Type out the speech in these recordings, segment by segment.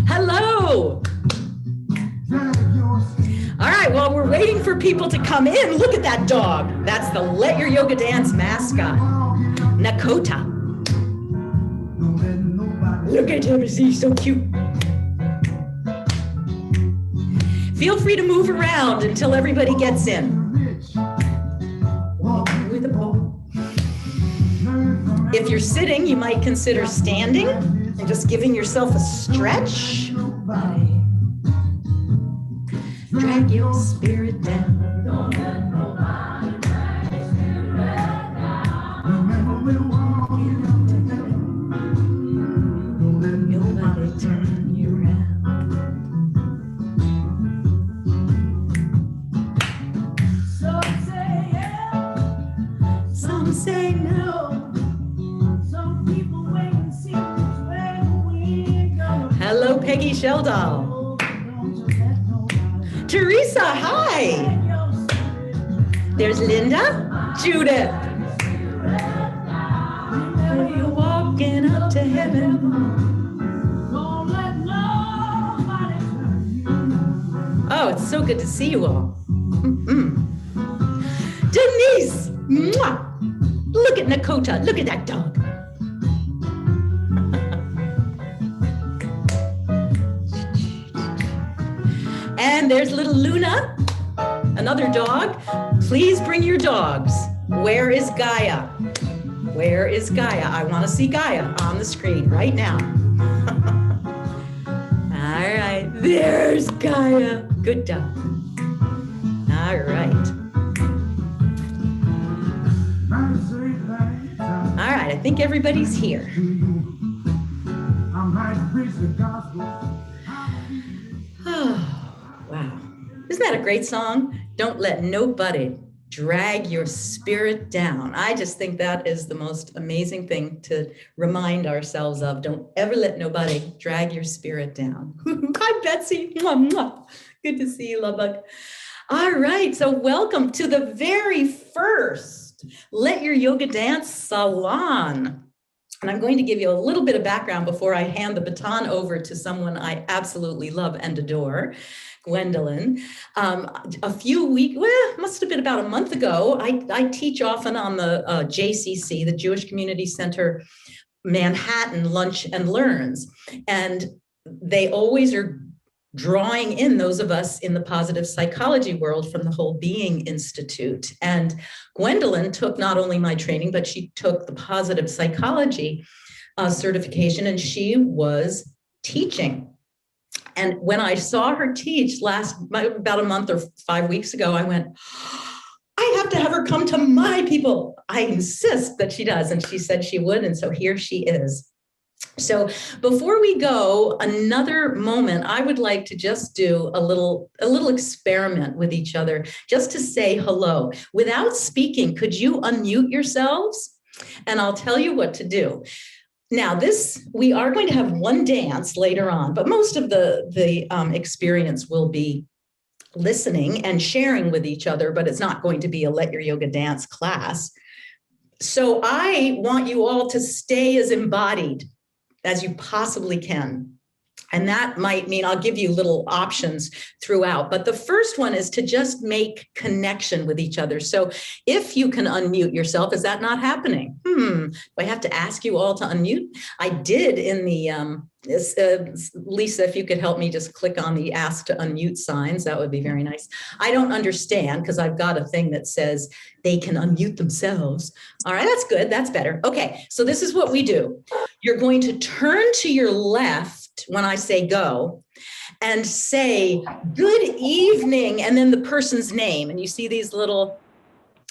Hello. All right, while we're waiting for people to come in, look at that dog. That's the Let Your Yoga Dance mascot, Nakota. Look at him, he's so cute. Feel free to move around until everybody gets in. If you're sitting, you might consider standing and just giving yourself a stretch. Drag your spirit down. Don't let nobody drag your spirit down. Remember we're walking up together. Don't let nobody turn you around. Some say yeah, some say no. Some people wait and see which way we're going. Hello, Peggy Sheldall. Teresa, hi. There's Linda, Judith. You're walking up to heaven. Oh, it's so good to see you all. Denise, mwah. Look at Nakota, look at that dog. And there's little Luna, another dog. Please bring your dogs. Where is Gaia? Where is Gaia? I want to see Gaia on the screen right now. All right, there's Gaia. Good dog. All right. All right, I think everybody's here. Wow. Isn't that a great song? Don't let nobody drag your spirit down. I just think that is the most amazing thing to remind ourselves of. Don't ever let nobody drag your spirit down. Hi, Betsy. Mwah, mwah. Good to see you, Lubbock. All right, so welcome to the very first Let Your Yoga Dance Salon. And I'm going to give you a little bit of background before I hand the baton over to someone I absolutely love and adore, Gwendolyn. A few weeks, well, must have been about a month ago, I teach often on the JCC, the Jewish Community Center, Manhattan Lunch and Learns. And they always are drawing in those of us in the positive psychology world from the Whole Being Institute. And Gwendolyn took not only my training, but she took the positive psychology certification, and she was teaching. And when I saw her teach about a month or 5 weeks ago, I went, I have to have her come to my people. I insist that she does. And she said she would. And so here she is. So before we go, another moment, I would like to just do a little experiment with each other, just to say hello. Without speaking, could you unmute yourselves? And I'll tell you what to do. Now, we are going to have one dance later on, but most of the experience will be listening and sharing with each other, but it's not going to be a Let Your Yoga Dance class. So I want you all to stay as embodied as you possibly can. And that might mean I'll give you little options throughout. But the first one is to just make connection with each other. So if you can unmute yourself, is that not happening? Do I have to ask you all to unmute? I did in the, Lisa, if you could help me just click on the ask to unmute signs, that would be very nice. I don't understand because I've got a thing that says they can unmute themselves. All right, that's good, that's better. Okay, so this is what we do. You're going to turn to your left when I say go and say, good evening, and then the person's name. And you see these little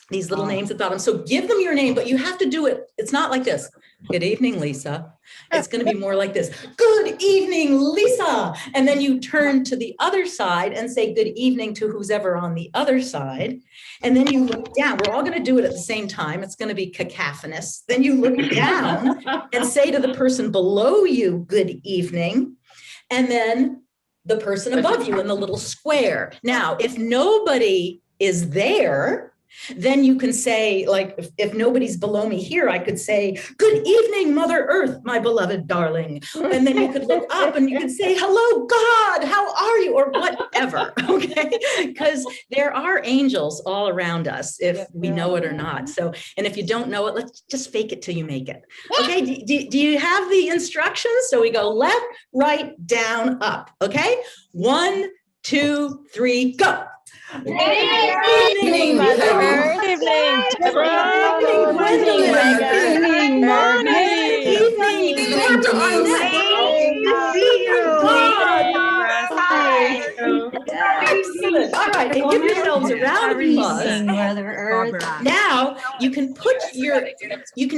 names at the bottom. So give them your name, but you have to do it. It's not like this. Good evening, Lisa. It's going to be more like this. Good evening, Lisa. And then you turn to the other side and say good evening to who's ever on the other side. And then you look down. We're all going to do it at the same time. It's going to be cacophonous. Then you look down and say to the person below you, good evening. And then the person above you in the little square. Now, if nobody is there, Then you can say, like, if nobody's below me here, I could say, good evening, Mother Earth, my beloved darling. And then you could look up and you could say, hello, God, how are you? Or whatever, okay? Because there are angels all around us, if we know it or not. So, and if you don't know it, let's just fake it till you make it. Okay, do you have the instructions? So we go left, right, down, up, okay? 1, 2, 3, go. Good evening, Mother Earth. Good evening. Good evening, Gwendolyn. Good evening, Margaret. Good evening, Barbara Arnett. Good evening, God. Excellent. All right, and give yourselves a round of applause. Mother Earth. Now you can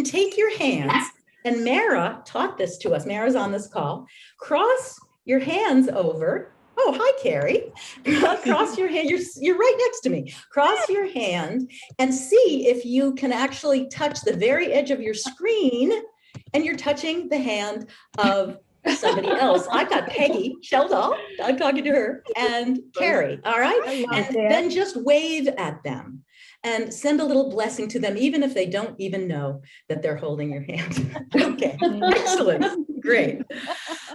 take your hands, and Mara taught this to us. Mara's on this call. Cross your hands over. Oh, hi, Carrie. Cross your hand. You're right next to me. Cross your hand and see if you can actually touch the very edge of your screen, and you're touching the hand of somebody else. I've got Peggy Sheldall. I'm talking to her, and Carrie. All right. And then just wave at them and send a little blessing to them, even if they don't even know that they're holding your hand. Okay. Excellent. Great.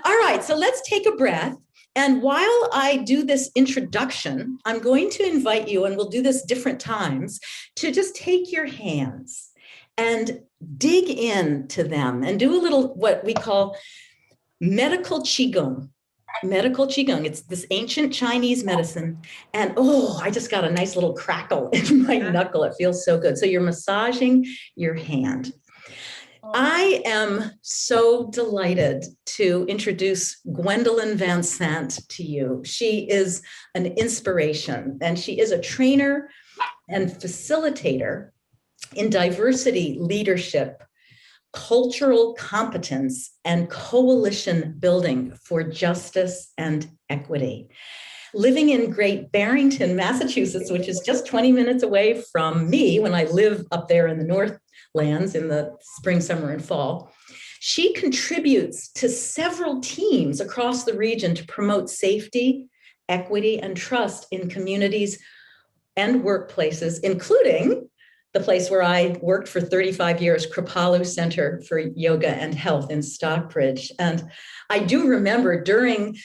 All right. So let's take a breath. And while I do this introduction, I'm going to invite you, and we'll do this different times, to just take your hands and dig into them and do a little what we call medical qigong. Medical qigong. It's this ancient Chinese medicine. And oh, I just got a nice little crackle in my knuckle. It feels so good. So you're massaging your hand. I am so delighted to introduce Gwendolyn VanSant to you. She is an inspiration, and she is a trainer and facilitator in diversity leadership, cultural competence, and coalition building for justice and equity. Living in Great Barrington, Massachusetts, which is just 20 minutes away from me when I live up there in the Northlands in the spring, summer, and fall, she contributes to several teams across the region to promote safety, equity, and trust in communities and workplaces, including the place where I worked for 35 years, Kripalu Center for Yoga and Health in Stockbridge. And I do remember during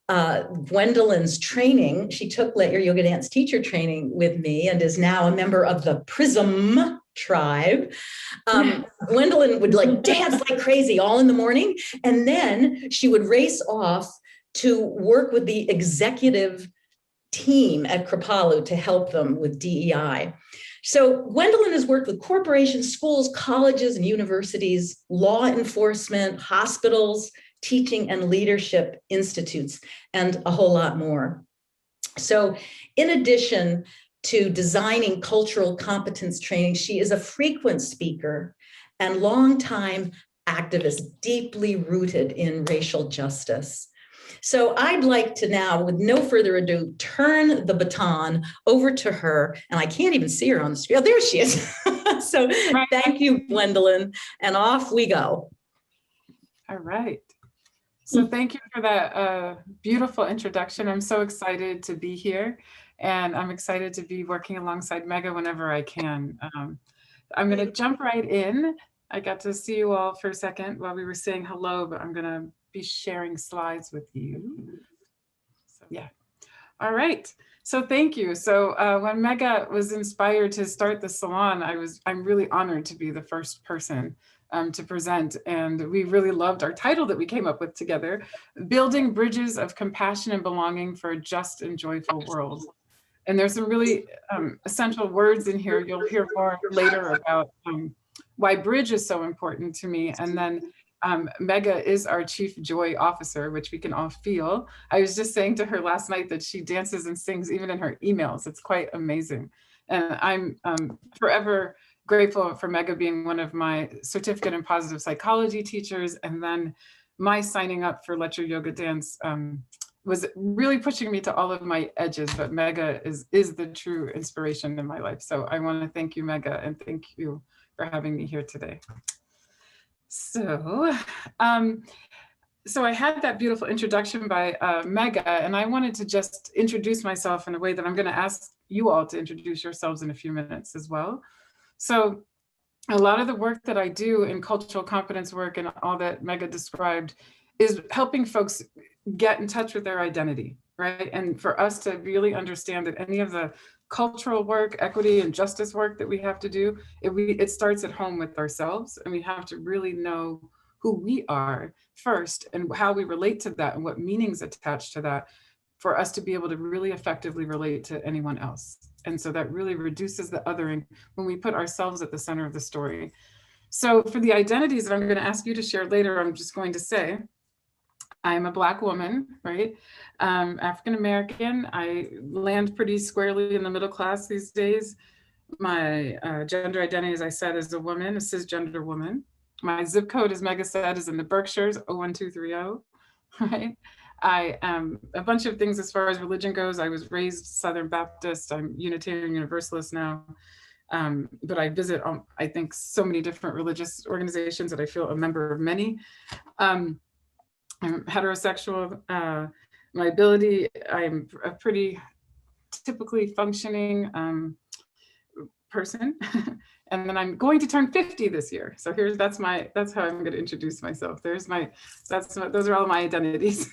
Gwendolyn's training, she took Let Your Yoga Dance Teacher training with me and is now a member of the Prism tribe. Gwendolyn would like dance like crazy all in the morning. And then she would race off to work with the executive team at Kripalu to help them with DEI. So Gwendolyn has worked with corporations, schools, colleges, and universities, law enforcement, hospitals, teaching and leadership institutes, and a whole lot more. So in addition to designing cultural competence training, she is a frequent speaker and longtime activist, deeply rooted in racial justice. So I'd like to now, with no further ado, turn the baton over to her. And I can't even see her on the screen. Oh, there she is. So thank you, Gwendolyn. And off we go. All right. So thank you for that beautiful introduction. I'm so excited to be here. And I'm excited to be working alongside Mega whenever I can. I'm going to jump right in. I got to see you all for a second while we were saying hello, but I'm going to be sharing slides with you. So yeah. All right. So thank you. So when Mega was inspired to start the salon, I'm really honored to be the first person to present. And we really loved our title that we came up with together, Building Bridges of Compassion and Belonging for a Just and Joyful World. And there's some really essential words in here. You'll hear more later about why bridge is so important to me. And then Mega is our Chief Joy Officer, which we can all feel. I was just saying to her last night that she dances and sings even in her emails. It's quite amazing. And I'm forever grateful for Mega being one of my certificate in positive psychology teachers. And then my signing up for Let Your Yoga Dance was really pushing me to all of my edges, but Mega is the true inspiration in my life. So I want to thank you, Mega, and thank you for having me here today. So, so I had that beautiful introduction by Mega, and I wanted to just introduce myself in a way that I'm going to ask you all to introduce yourselves in a few minutes as well. So a lot of the work that I do in cultural competence work and all that Mega described is helping folks get in touch with their identity, right? And for us to really understand that any of the cultural work, equity and justice work that we have to do, it starts at home with ourselves, and we have to really know who we are first and how we relate to that and what meanings attached to that for us to be able to really effectively relate to anyone else. And so that really reduces the othering when we put ourselves at the center of the story. So for the identities that I'm going to ask you to share later, I'm just going to say, I'm a Black woman, right? African-American. I land pretty squarely in the middle class these days. My gender identity, as I said, is a woman, a cisgender woman. My zip code, as Mega said, is in the Berkshires, 01230, right? I am a bunch of things as far as religion goes. I was raised Southern Baptist. I'm Unitarian Universalist now. But I visit, I think, so many different religious organizations that I feel a member of many. I'm heterosexual. My ability, I'm a pretty typically functioning person. And then I'm going to turn 50 this year. So that's how I'm going to introduce myself. Those are all my identities.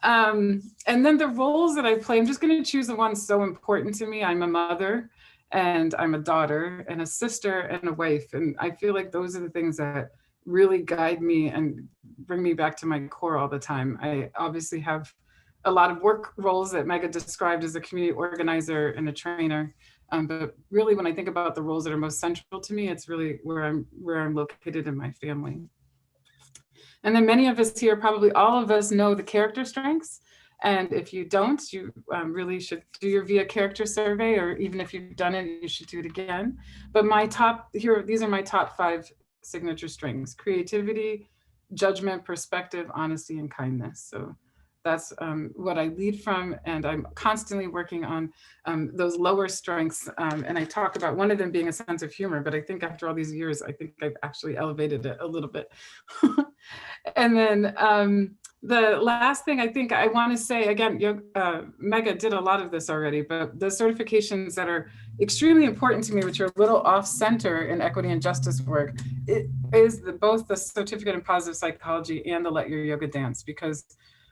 And then the roles that I play, I'm just going to choose the ones so important to me. I'm a mother, and I'm a daughter, and a sister, and a wife. And I feel like those are the things that really guide me and bring me back to my core all the time. I obviously have a lot of work roles that Mega described as a community organizer and a trainer. But really, when I think about the roles that are most central to me, it's really where I'm located in my family. And then many of us here, probably all of us, know the character strengths. And if you don't, you really should do your VIA character survey, or even if you've done it, you should do it again. But these are my top 5 signature strengths: creativity, judgment, perspective, honesty, and kindness. So that's what I lead from, and I'm constantly working on those lower strengths. And I talk about one of them being a sense of humor, but I think after all these years, I think I've actually elevated it a little bit. And then the last thing I think I want to say, again, Mega did a lot of this already, but the certifications that are extremely important to me, which are a little off center in equity and justice work, it is both the certificate in positive psychology and the Let Your Yoga Dance, because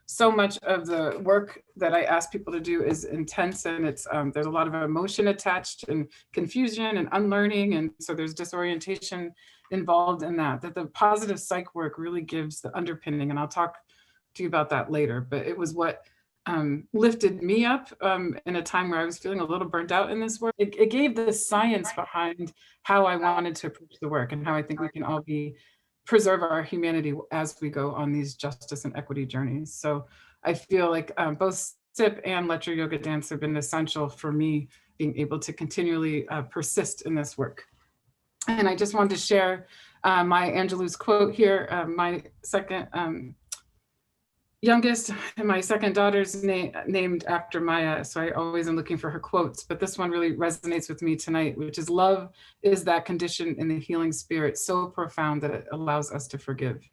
so much of the work that I ask people to do is intense, and there's a lot of emotion attached, and confusion and unlearning, and so there's disorientation involved in that the positive psych work really gives the underpinning, and I'll talk to you about that later. But it was what lifted me up in a time where I was feeling a little burnt out in this work. It gave the science behind how I wanted to approach the work, and how I think we can all preserve our humanity as we go on these justice and equity journeys. So I feel like both SIP and Let Your Yoga Dance have been essential for me being able to continually persist in this work. And I just wanted to share my Angelou's quote here. My second youngest and my second daughter's named after Maya, so I always am looking for her quotes, but this one really resonates with me tonight, which is, love is that condition in the healing spirit so profound that it allows us to forgive.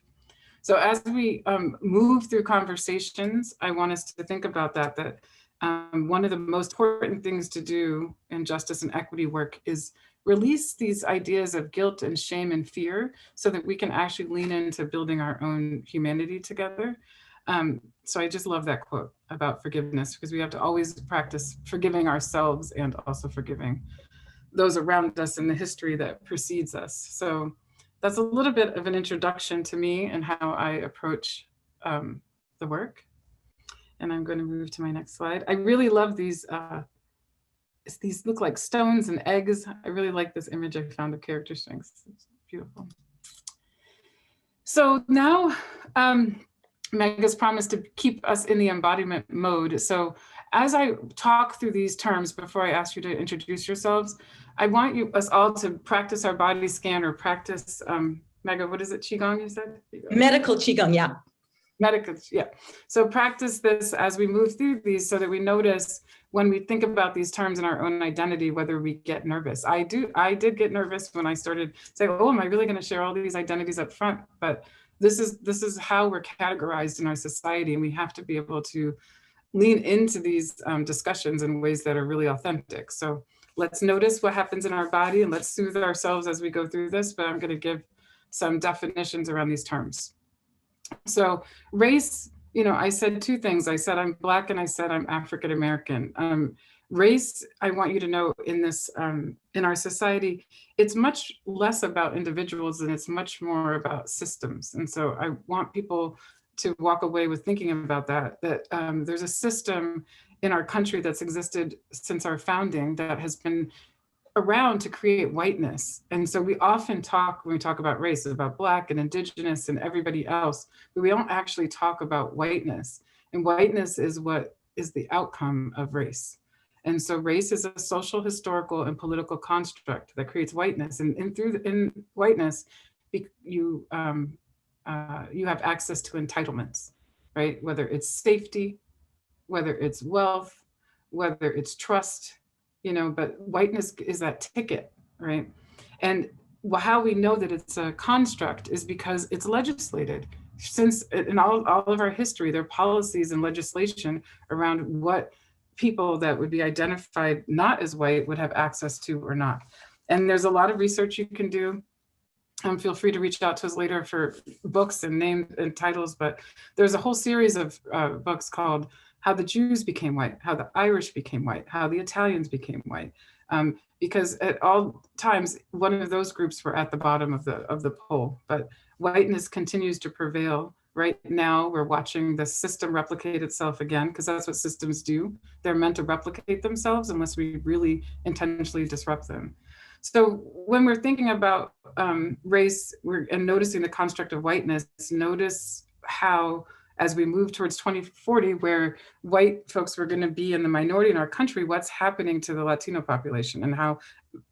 So as we move through conversations, I want us to think about that one of the most important things to do in justice and equity work is release these ideas of guilt and shame and fear, so that we can actually lean into building our own humanity together. So I just love that quote about forgiveness, because we have to always practice forgiving ourselves and also forgiving those around us in the history that precedes us. So that's a little bit of an introduction to me and how I approach the work. And I'm going to move to my next slide. I really love these. These look like stones and eggs. I really like this image I found of character strengths. It's beautiful. So now, Mega's promised to keep us in the embodiment mode. So as I talk through these terms, before I ask you to introduce yourselves, I want us all to practice our body scan, or practice, Mega, what is it, Qigong you said? Medical Qigong, yeah. Medical, yeah. So practice this as we move through these, so that we notice when we think about these terms in our own identity, whether we get nervous. I did get nervous when I started saying, oh, am I really going to share all these identities up front? But this is how we're categorized in our society, and we have to be able to lean into these discussions in ways that are really authentic. So let's notice what happens in our body and let's soothe ourselves as we go through this, but I'm going to give some definitions around these terms. So race, you know, I said two things. I said I'm Black and I said I'm African American. Race, I want you to know in this, in our society, it's much less about individuals and it's much more about systems. And so I want people to walk away with thinking about that there's a system in our country that's existed since our founding that has been around to create whiteness. And so we often talk, when we talk about race, about Black and Indigenous and everybody else, but we don't actually talk about whiteness. And whiteness is what is the outcome of race. And so race is a social, historical, and political construct that creates whiteness. And in whiteness, you have access to entitlements, right? Whether it's safety, whether it's wealth, whether it's trust, you know, but whiteness is that ticket, right? And how we know that it's a construct is because it's legislated. Since in all of our history, there are policies and legislation around what people that would be identified not as white would have access to or not. And there's a lot of research you can do. Feel free to reach out to us later for books and names and titles, but there's a whole series of books called How the Jews Became White, How the Irish Became White, How the Italians Became White. Because at all times, one of those groups were at the bottom of the poll, but whiteness continues to prevail. Right now, we're watching the system replicate itself again, because that's what systems do. They're meant to replicate themselves unless we really intentionally disrupt them. So when we're thinking about race and noticing the construct of whiteness, notice how, as we move towards 2040, where white folks were going to be in the minority in our country, what's happening to the Latino population and how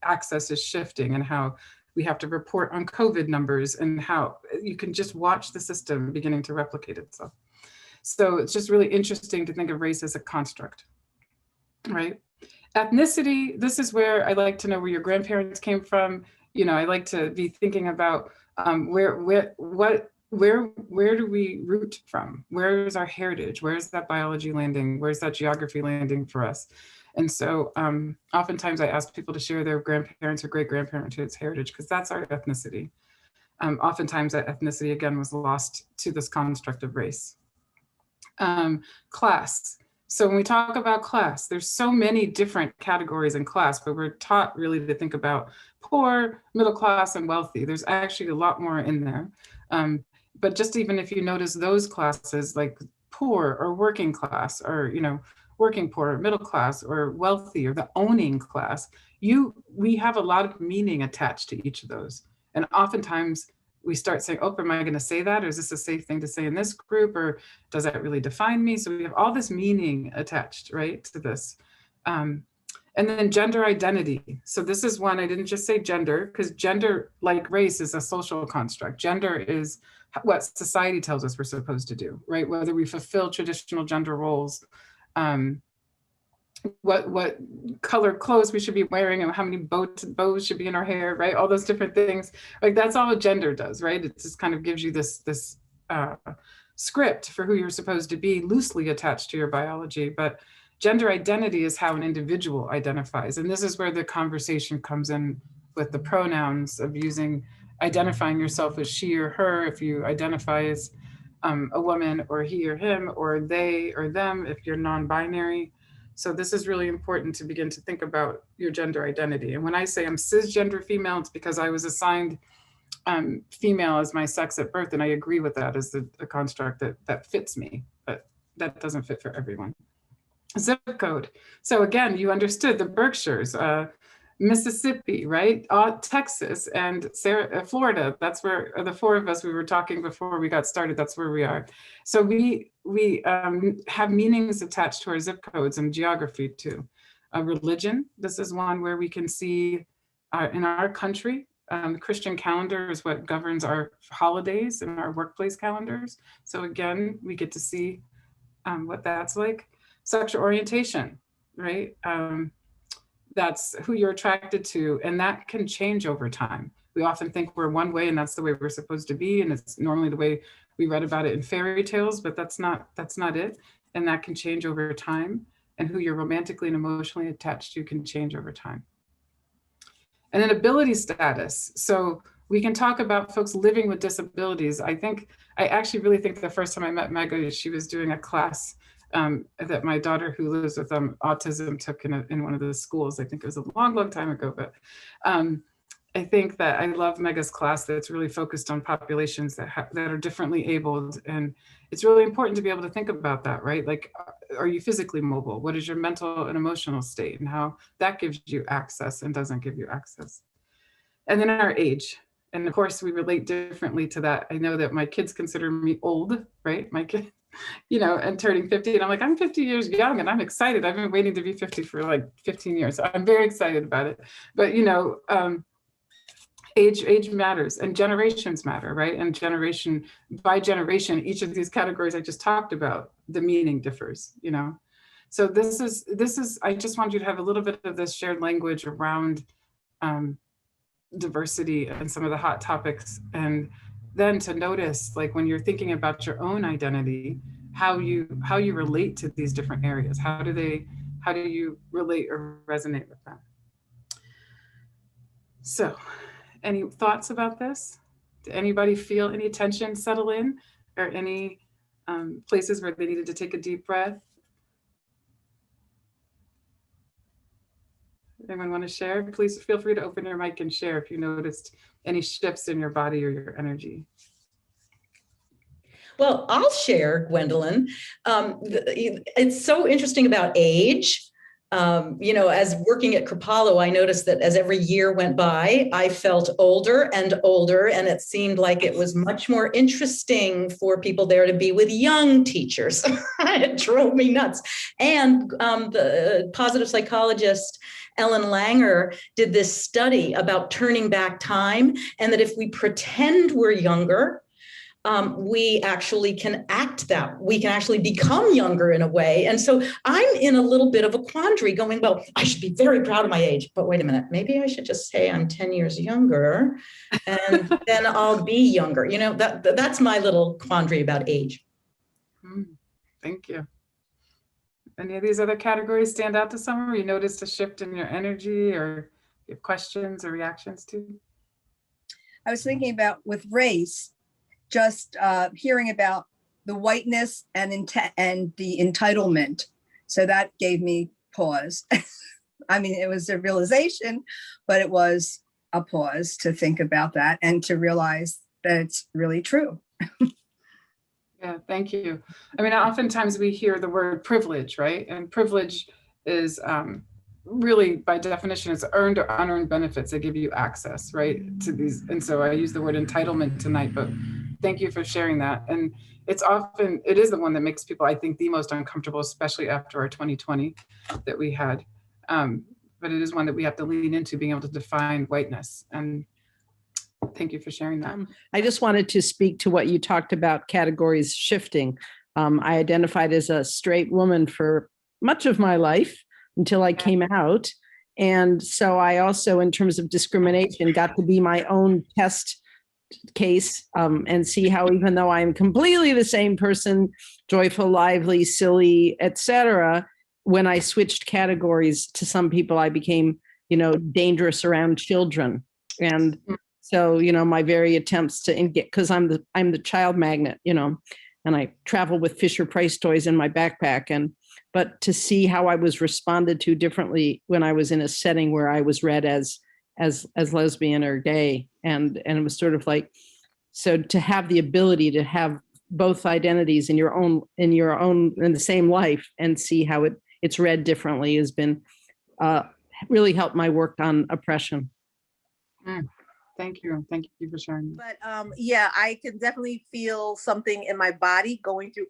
access is shifting and how we have to report on COVID numbers and how you can just watch the system beginning to replicate itself. So it's just really interesting to think of race as a construct, right? Ethnicity, this is where I like to know where your grandparents came from. You know, I like to be thinking about where do we root from? Where is our heritage? Where's that biology landing? Where's that geography landing for us? And so oftentimes I ask people to share their grandparents or great-grandparents' heritage, because that's our ethnicity. Oftentimes that ethnicity, again, was lost to this construct of race. Class. So when we talk about class, there's so many different categories in class, but we're taught really to think about poor, middle class, and wealthy. There's actually a lot more in there. But just even if you notice those classes like poor or working class, or, you know, working poor, middle class, or wealthy, or the owning class, we have a lot of meaning attached to each of those. And oftentimes we start saying, oh, am I going to say that? Or is this a safe thing to say in this group? Or does that really define me? So we have all this meaning attached, right, to this. And then gender identity. So this is one, I didn't just say gender, because gender, like race, is a social construct. Gender is what society tells us we're supposed to do, right? Whether we fulfill traditional gender roles, what color clothes we should be wearing, and how many bows should be in our hair, right? All those different things. Like that's all what gender does, right? It just kind of gives you this script for who you're supposed to be, loosely attached to your biology. But gender identity is how an individual identifies. And this is where the conversation comes in with the pronouns of identifying yourself as she or her, if you identify as a woman, or he or him, or they or them, if you're non-binary. So this is really important to begin to think about your gender identity. And when I say I'm cisgender female, it's because I was assigned female as my sex at birth, and I agree with that as a construct that fits me, but that doesn't fit for everyone. Zip code. So again, you understood the Berkshires, Mississippi, right? Texas and Florida. That's where the four of us, we were talking before we got started, that's where we are. So we have meanings attached to our zip codes and geography too. Religion, this is one where we can see in our country, the Christian calendar is what governs our holidays and our workplace calendars. So again, we get to see what that's like. Sexual orientation, right? That's who you're attracted to, and that can change over time. We often think we're one way and that's the way we're supposed to be, and it's normally the way we read about it in fairy tales, but that's not it. and that can change over time. And who you're romantically and emotionally attached to can change over time. And then ability status. So we can talk about folks living with disabilities. I actually really think the first time I met Mega, she was doing a class that my daughter who lives with autism took in one of the schools. I think it was a long, long time ago, but I think that I love Mega's class that's really focused on populations that are differently abled. And it's really important to be able to think about that, right? Like, are you physically mobile? What is your mental and emotional state, and how that gives you access and doesn't give you access? And then our age. And of course, we relate differently to that. I know that my kids consider me old, right? My kid, and turning 50. And I'm like, I'm 50 years young and I'm excited. I've been waiting to be 50 for like 15 years. So I'm very excited about it. But, age matters, and generations matter, right? And generation by generation, each of these categories I just talked about, the meaning differs, So this is, I just want you to have a little bit of this shared language around diversity and some of the hot topics. And then to notice, like when you're thinking about your own identity, how you relate to these different areas. How do you relate or resonate with them? So, any thoughts about this? Did anybody feel any tension settle in, or any places where they needed to take a deep breath? Anyone want to share? Please feel free to open your mic and share if you noticed any shifts in your body or your energy. Well, I'll share, Gwendolyn. It's so interesting about age. As working at Kripalu, I noticed that as every year went by, I felt older and older, and it seemed like it was much more interesting for people there to be with young teachers. It drove me nuts. And the positive psychologist Ellen Langer did this study about turning back time, and that if we pretend we're younger, we actually can we can actually become younger in a way. And so I'm in a little bit of a quandary going, well, I should be very proud of my age, but wait a minute, maybe I should just say I'm 10 years younger and then I'll be younger. That's my little quandary about age. Thank you. Any of these other categories stand out to someone, or you noticed a shift in your energy, or you have questions or reactions to? I was thinking about with race, just hearing about the whiteness and the entitlement. So that gave me pause. I mean, it was a realization, but it was a pause to think about that and to realize that it's really true. Yeah, thank you. I mean, oftentimes we hear the word privilege, right? And privilege is really, by definition, it's earned or unearned benefits that give you access, right, to these. And so I use the word entitlement tonight, but thank you for sharing that. And it is the one that makes people, I think, the most uncomfortable, especially after our 2020 that we had. But it is one that we have to lean into, being able to define whiteness. And thank you for sharing that. I just wanted to speak to what you talked about, categories shifting. I identified as a straight woman for much of my life until I came out. And so I also, in terms of discrimination, got to be my own test case and see how, even though I'm completely the same person, joyful, lively, silly, etc., when I switched categories to some people, I became, dangerous around children. And so, my very attempts to get, because I'm the child magnet, and I travel with Fisher-Price toys in my backpack, but to see how I was responded to differently when I was in a setting where I was read as lesbian or gay, and it was sort of like, so to have the ability to have both identities in the same life and see how it's read differently has been really helped my work on oppression. Thank you for sharing. But yeah, I can definitely feel something in my body going through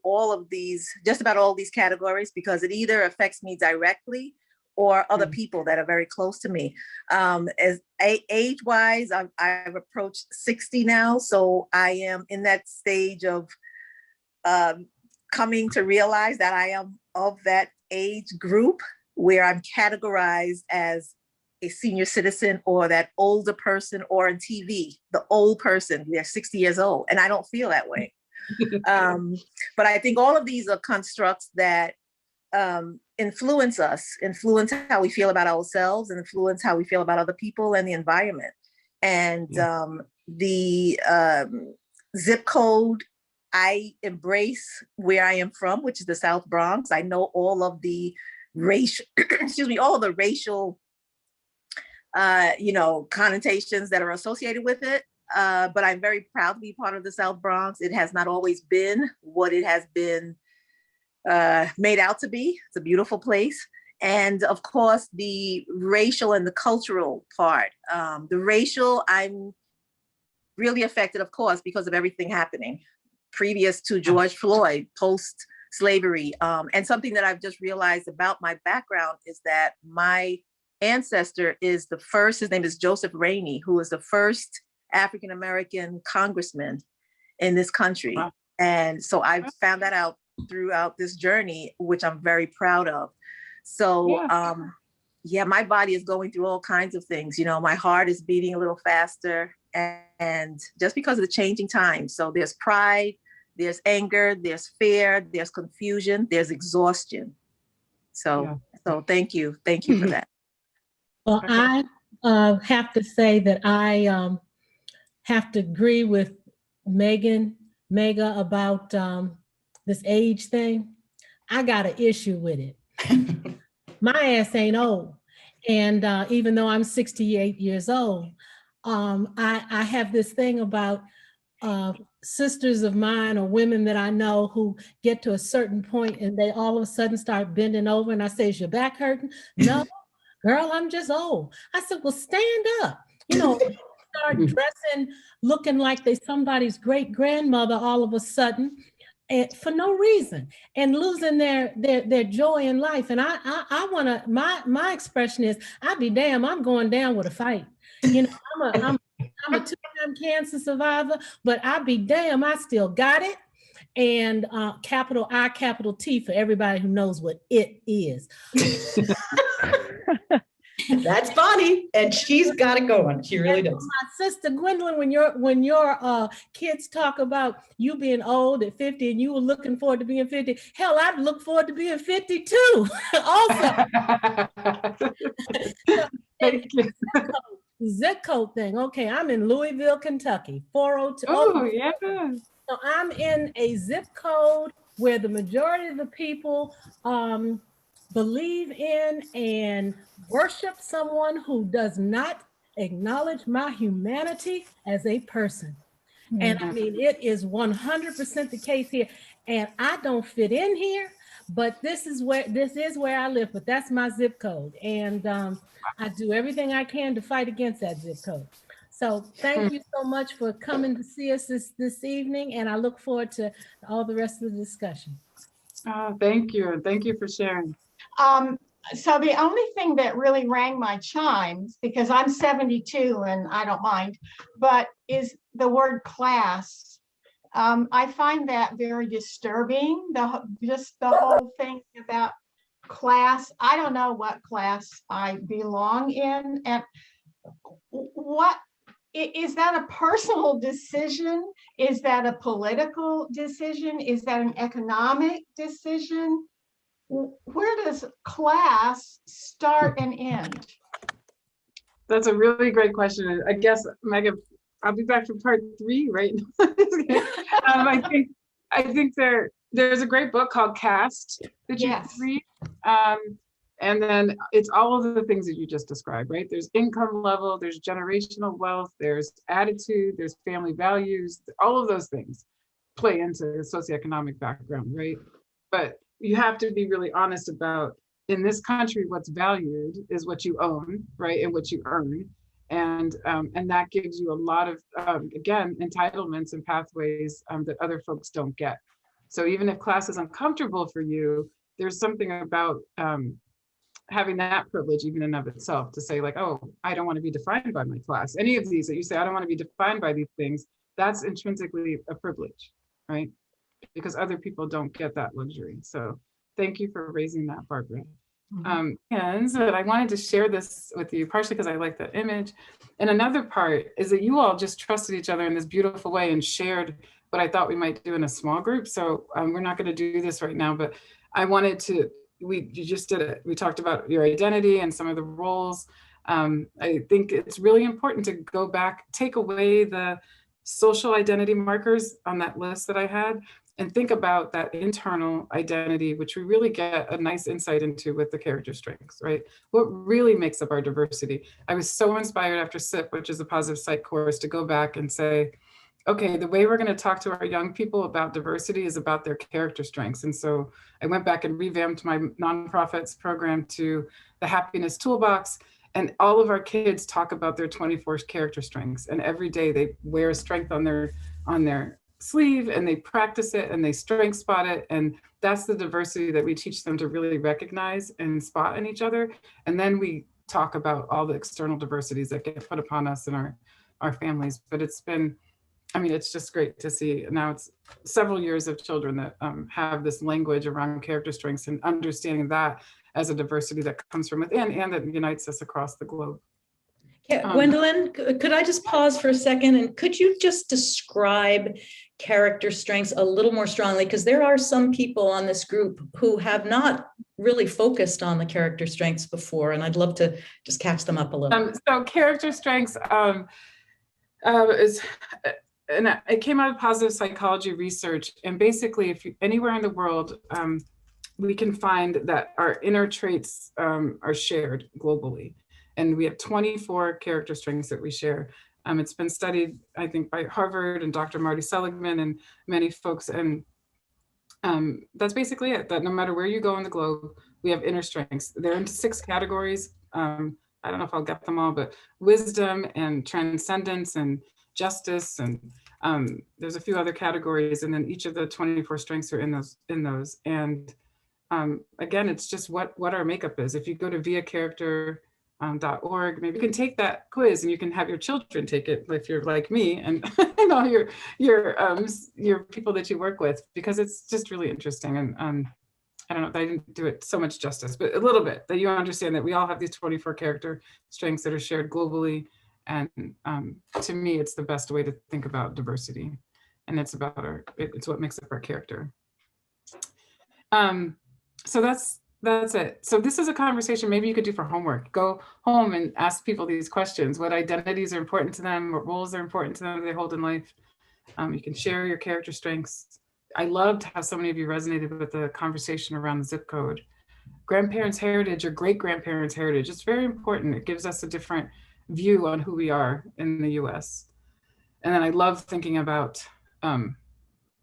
just about all these categories, because it either affects me directly or other people that are very close to me. As age-wise, I've approached 60 now, so I am in that stage of coming to realize that I am of that age group where I'm categorized as a senior citizen or that older person, or on TV, the old person, they're 60 years old, and I don't feel that way. But I think all of these are constructs that influence us, influence how we feel about ourselves, and influence how we feel about other people and the environment. And the zip code, I embrace where I am from, which is the South Bronx. I know all of the racial, excuse me, all the racial, connotations that are associated with it. But I'm very proud to be part of the South Bronx. It has not always been what it has been made out to be. It's a beautiful place. And of course, the racial and the cultural part. The racial, I'm really affected, of course, because of everything happening previous to George Floyd, post-slavery. And something that I've just realized about my background is that my ancestor is the first, his name is Joseph Rainey, who was the first African-American congressman in this country. Wow. And so I found that out throughout this journey, which I'm very proud of. So, my body is going through all kinds of things. My heart is beating a little faster, and just because of the changing times. So there's pride, there's anger, there's fear, there's confusion, there's exhaustion. So thank you for that. Well, I have to say that I have to agree with Mega about this age thing. I got an issue with it. My ass ain't old. And even though I'm 68 years old, I have this thing about sisters of mine or women that I know who get to a certain point and they all of a sudden start bending over, and I say, is your back hurting? No, girl, I'm just old. I said, well, stand up. Start dressing, looking like they somebody's great grandmother all of a sudden, and for no reason, and losing their joy in life. And I want to, my expression is, I'd be damn, I'm going down with a fight. I'm a two-time cancer survivor, but I'd be damn, I still got it. And capital I, capital T for everybody who knows what it is. That's Bonnie, and she's got it going. She really does. My sister Gwendolyn, when your kids talk about you being old at 50 and you were looking forward to being 50, hell, I'd look forward to being 50 too. Also, zip code thing. Okay, I'm in Louisville, Kentucky, 402. Oh, yeah. So I'm in a zip code where the majority of the people believe in and worship someone who does not acknowledge my humanity as a person. Mm-hmm. And I mean, it is 100% the case here. And I don't fit in here, but this is where I live, but that's my zip code. And I do everything I can to fight against that zip code. So thank you so much for coming to see us this evening. And I look forward to all the rest of the discussion. Oh, thank you. Thank you for sharing. So the only thing that really rang my chimes, because I'm 72 and I don't mind, but is the word class. I find that very disturbing, just the whole thing about class. I don't know what class I belong in. And what is that a personal decision? Is that a political decision? Is that an economic decision? Where does class start and end? That's a really great question. I guess, Megan, I'll be back for part 3, right? I think there's a great book called Caste that you can read. And then it's all of the things that you just described, right? There's income level, there's generational wealth, there's attitude, there's family values, all of those things play into the socioeconomic background, right? But you have to be really honest about, in this country, what's valued is what you own, right? And what you earn. And that gives you a lot of, again, entitlements and pathways that other folks don't get. So even if class is uncomfortable for you, there's something about having that privilege even in of itself to say like, oh, I don't want to be defined by my class. Any of these that you say, I don't want to be defined by these things, that's intrinsically a privilege, right? Because other people don't get that luxury. So thank you for raising that, Barbara. And so I wanted to share this with you, partially because I like the image. And another part is that you all just trusted each other in this beautiful way and shared what I thought we might do in a small group. So we're not going to do this right now, but I wanted to, you just did it. We talked about your identity and some of the roles. I think it's really important to go back, take away the social identity markers on that list that I had, and think about that internal identity, which we really get a nice insight into with the character strengths, right? What really makes up our diversity. I was so inspired after SIP, which is a positive psych course, to go back and say, okay, the way we're going to talk to our young people about diversity is about their character strengths. And so I went back and revamped my nonprofits program to the Happiness Toolbox. And all of our kids talk about their 24 character strengths. And every day they wear a strength on their sleeve, and they practice it, and they strength spot it. And that's the diversity that we teach them to really recognize and spot in each other. And then we talk about all the external diversities that get put upon us and our families. But it's been, I mean, it's just great to see. Now it's several years of children that have this language around character strengths and understanding that as a diversity that comes from within and that unites us across the globe. Gwendolyn, could I just pause for a second? And could you just describe character strengths a little more strongly? Because there are some people on this group who have not really focused on the character strengths before, and I'd love to just catch them up a little. So character strengths is, and it came out of positive psychology research. And basically, if you, anywhere in the world, we can find that our inner traits are shared globally. And we have 24 character strengths that we share. It's been studied, I think, by Harvard and Dr. Marty Seligman and many folks. And that's basically it, that no matter where you go in the globe, we have inner strengths. They're into 6 categories. I don't know if I'll get them all, but wisdom and transcendence and justice. And there's a few other categories. And then each of the 24 strengths are in those. And again, it's just what our makeup is. If you go to viacharacter.org, maybe you can take that quiz, and you can have your children take it if you're like me, and all your people that you work with, because it's just really interesting. And I don't know, I didn't do it so much justice, but a little bit, that you understand that we all have these 24 character strengths that are shared globally. And to me, it's the best way to think about diversity, and it's about it's what makes up our character. So that's it. So this is a conversation maybe you could do for homework. Go home and ask people these questions. What identities are important to them? What roles are important to them they hold in life? You can share your character strengths. I loved how so many of you resonated with the conversation around the zip code. Grandparents' heritage or great-grandparents' heritage. It's very important. It gives us a different view on who we are in the US. And then I love thinking about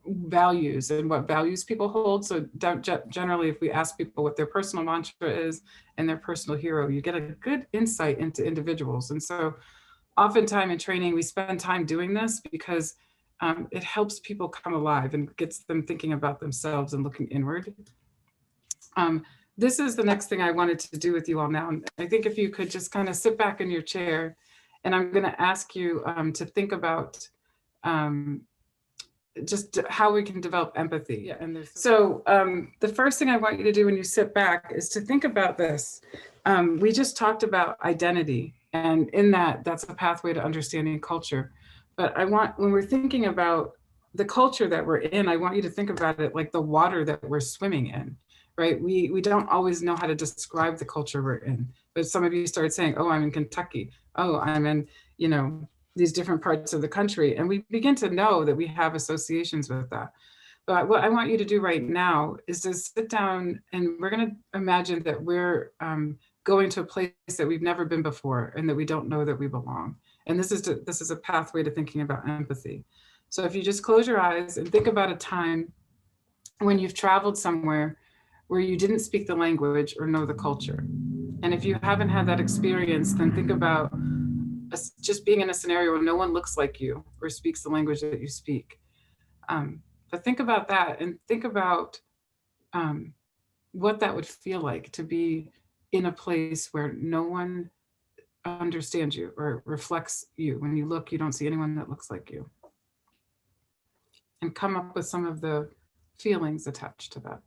values and what values people hold. So generally, if we ask people what their personal mantra is and their personal hero, you get a good insight into individuals. And so oftentimes in training, we spend time doing this because it helps people come alive and gets them thinking about themselves and looking inward. This is the next thing I wanted to do with you all now. And I think if you could just kind of sit back in your chair, and I'm going to ask you to think about just how we can develop empathy. And so the first thing I want you to do when you sit back is to think about this. We just talked about identity, and in that's a pathway to understanding culture. But when we're thinking about the culture that we're in, I want you to think about it like the water that we're swimming in, right? We don't always know how to describe the culture we're in. But some of you started saying, oh, I'm in Kentucky. Oh, I'm in, these different parts of the country. And we begin to know that we have associations with that. But what I want you to do right now is to sit down, and we're going to imagine that we're going to a place that we've never been before and that we don't know that we belong. And this is a pathway to thinking about empathy. So if you just close your eyes and think about a time when you've traveled somewhere where you didn't speak the language or know the culture. And if you haven't had that experience, then think about just being in a scenario where no one looks like you or speaks the language that you speak. But think about that, and think about what that would feel like to be in a place where no one understands you or reflects you. When you look, you don't see anyone that looks like you. And come up with some of the feelings attached to that.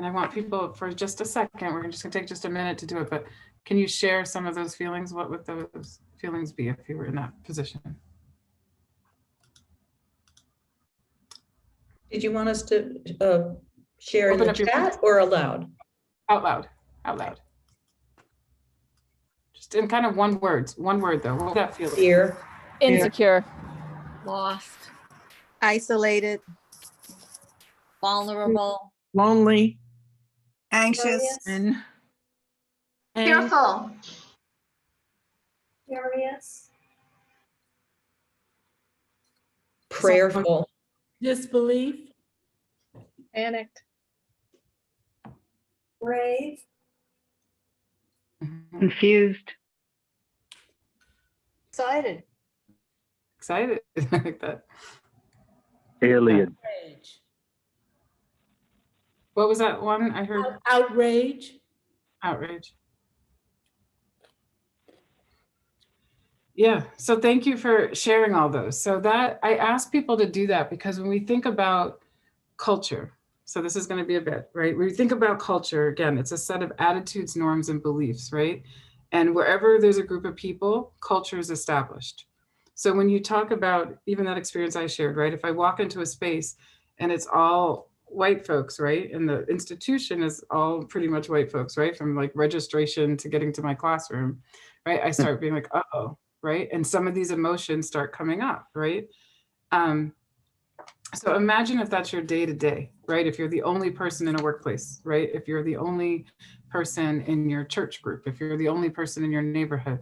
And I want people for just a second, we're just gonna take just a minute to do it, but can you share some of those feelings? What would those feelings be if you were in that position? Did you want us to share in Open the up your chat or aloud? Out loud, out loud. Just in kind of one word though. What would that feel like? Fear. Insecure, Lost, Isolated, vulnerable, Lonely. Anxious. And Fearful, curious, Prayerful. disbelief, panicked, brave, Mhm. Confused. excited, Excited. I like that. Alien. rage, What was that one I heard? outrage, Outrage. Yeah, so thank you for sharing all those. So that I ask people to do that because when we think about culture, so this is going to be a bit, right? When we think about culture, again, it's a set of attitudes, norms, and beliefs, right? And wherever there's a group of people, culture is established. So when you talk about even that experience I shared, right? If I walk into a space and it's all white folks, right? And the institution is all pretty much white folks, right? From like registration to getting to my classroom, right? I start being like, uh-oh, right? And some of these emotions start coming up, right? So imagine if that's your day to day, right? If you're the only person in a workplace, right? If you're the only person in your church group, if you're the only person in your neighborhood,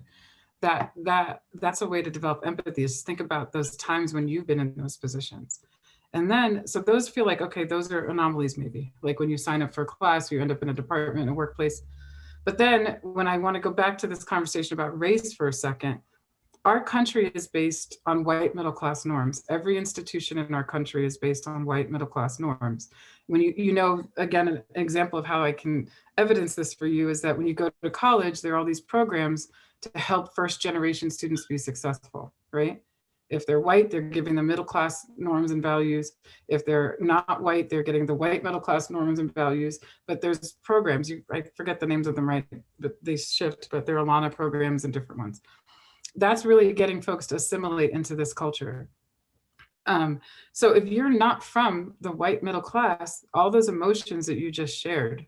that's a way to develop empathy is think about those times when you've been in those positions. And then, so those feel like, okay, those are anomalies maybe, like when you sign up for a class, you end up in a department, a workplace. But then when I want to go back to this conversation about race for a second, our country is based on white middle class norms. Every institution in our country is based on white middle class norms. When you know, again, an example of how I can evidence this for you is that when you go to college, there are all these programs to help first generation students be successful, right? If they're white, they're giving the middle class norms and values. If they're not white, they're getting the white middle class norms and values. But there's programs, I forget the names of them, right? But they shift, but there are a lot of programs and different ones. That's really getting folks to assimilate into this culture. So if you're not from the white middle class, all those emotions that you just shared,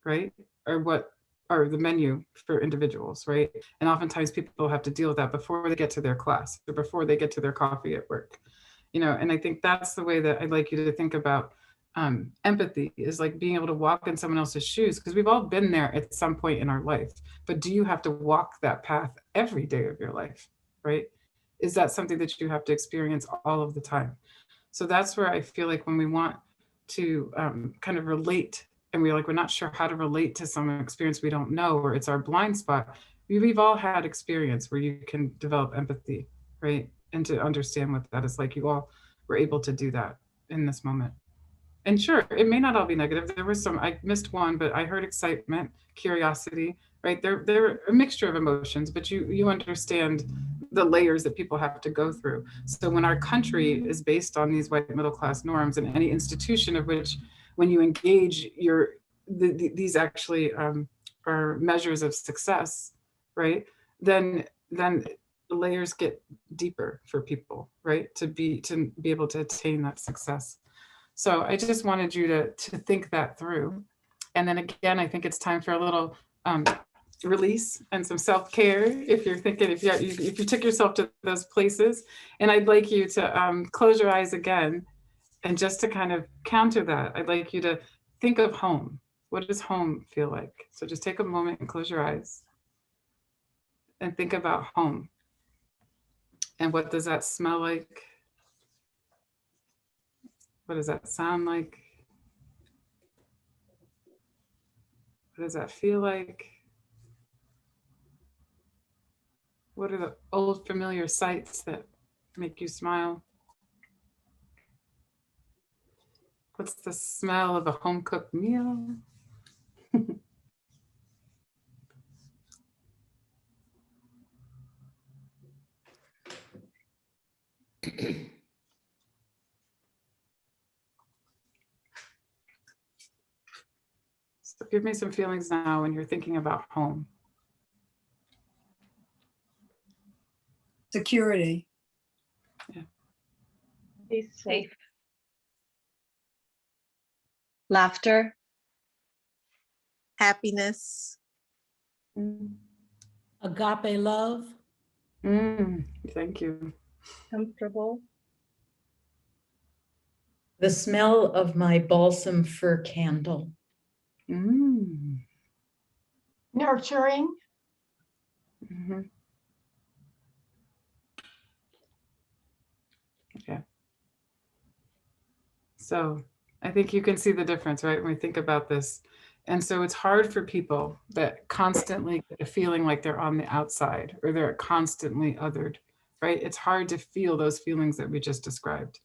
right, are what are the menu for individuals, right? And oftentimes people have to deal with that before they get to their class or before they get to their coffee at work, you know. And I think that's the way that I'd like you to think about empathy, is like being able to walk in someone else's shoes, because we've all been there at some point in our life. But do you have to walk that path every day of your life, right? Is that something that you have to experience all of the time? So that's where I feel like when we want to kind of relate, and we're not sure how to relate to some experience we don't know, or it's our blind spot, we've all had experience where you can develop empathy, right? And to understand what that is like. You all were able to do that in this moment. And sure, it may not all be negative. There was some, I missed one, but I heard excitement, curiosity, right? They're a mixture of emotions, but you understand the layers that people have to go through. So when our country is based on these white middle class norms, and any institution of which, when you engage these actually are measures of success, right? Then the layers get deeper for people, right? To be able to attain that success. So I just wanted you to think that through. And then again, I think it's time for a little release and some self-care. If you're thinking, if you took yourself to those places, and I'd like you to close your eyes again. And just to kind of counter that, I'd like you to think of home. What does home feel like? So just take a moment and close your eyes and think about home. And what does that smell like? What does that sound like? What does that feel like? What are the old familiar sights that make you smile? What's the smell of a home-cooked meal? give me some feelings now when you're thinking about home. Security. Peaceful. Safe. Laughter. Happiness. Agape love. Thank you. Comfortable. The smell of my balsam fir candle. Nurturing. Mhm. Okay. So I think you can see the difference, right? When we think about this. And so it's hard for people that constantly get a feeling like they're on the outside or they're constantly othered, right? It's hard to feel those feelings that we just described.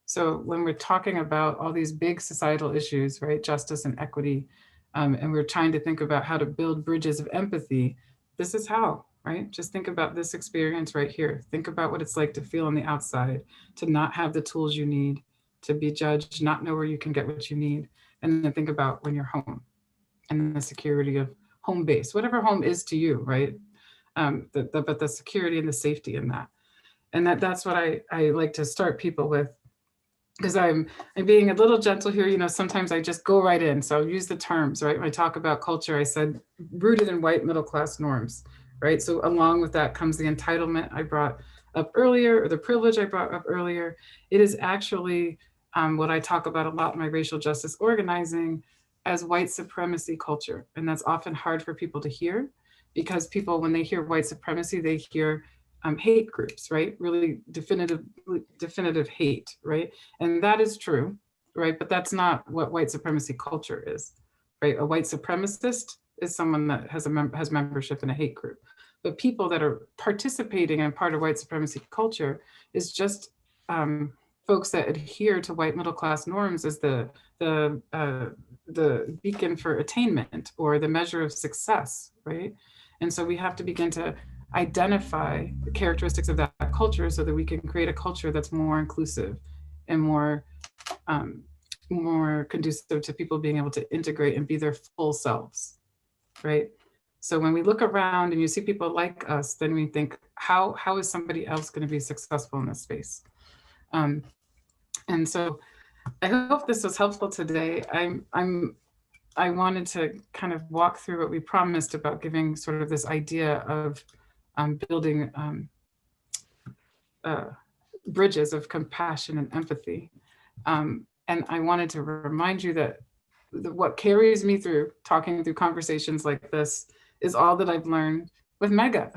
So when we're talking about all these big societal issues, right? Justice and equity, and we're trying to think about how to build bridges of empathy, this is how, right? Just think about this experience right here. Think about what it's like to feel on the outside, to not have the tools you need, to be judged, not know where you can get what you need. And then think about when you're home and the security of home base, whatever home is to you, right? But the security and the safety in that. And that's what I like to start people with, because I'm being a little gentle here. You know, sometimes I just go right in. So I'll use the terms, right? When I talk about culture, I said rooted in white middle class norms, right? So along with that comes the entitlement I brought up earlier, or the privilege I brought up earlier. It is actually what I talk about a lot in my racial justice organizing as white supremacy culture. And that's often hard for people to hear, because people, when they hear white supremacy, they hear hate groups, right? Really definitive hate, right? And that is true, right? But that's not what white supremacy culture is, right? A white supremacist is someone that has membership in a hate group. But people that are participating in part of white supremacy culture is just folks that adhere to white middle class norms as the beacon for attainment or the measure of success, right? And so we have to begin to identify the characteristics of that culture so that we can create a culture that's more inclusive and more conducive to people being able to integrate and be their full selves, right? So when we look around and you see people like us, then we think, how is somebody else going to be successful in this space? And so I hope this was helpful today. I wanted to kind of walk through what we promised about giving sort of this idea of building bridges of compassion and empathy. And I wanted to remind you that what carries me through talking through conversations like this is all that I've learned with Mega.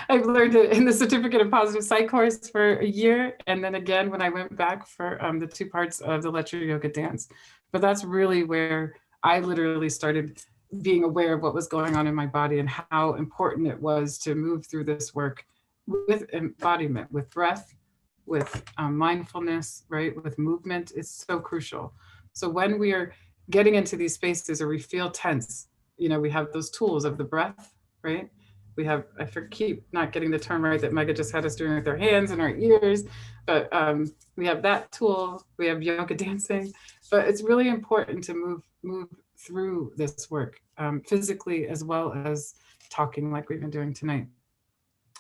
I've learned it in the Certificate of Positive Psych course for a year. And then again, when I went back for the 2 parts of the Let Your Yoga Dance. But that's really where I literally started being aware of what was going on in my body and how important it was to move through this work with embodiment, with breath, with mindfulness, right? With movement. It's so crucial. So when we are getting into these spaces or we feel tense, you know, we have those tools of the breath, right? We have, I keep not getting the term right that Mega just had us doing with our hands and our ears, but we have that tool, we have yoga dancing, but it's really important to move through this work physically as well as talking like we've been doing tonight.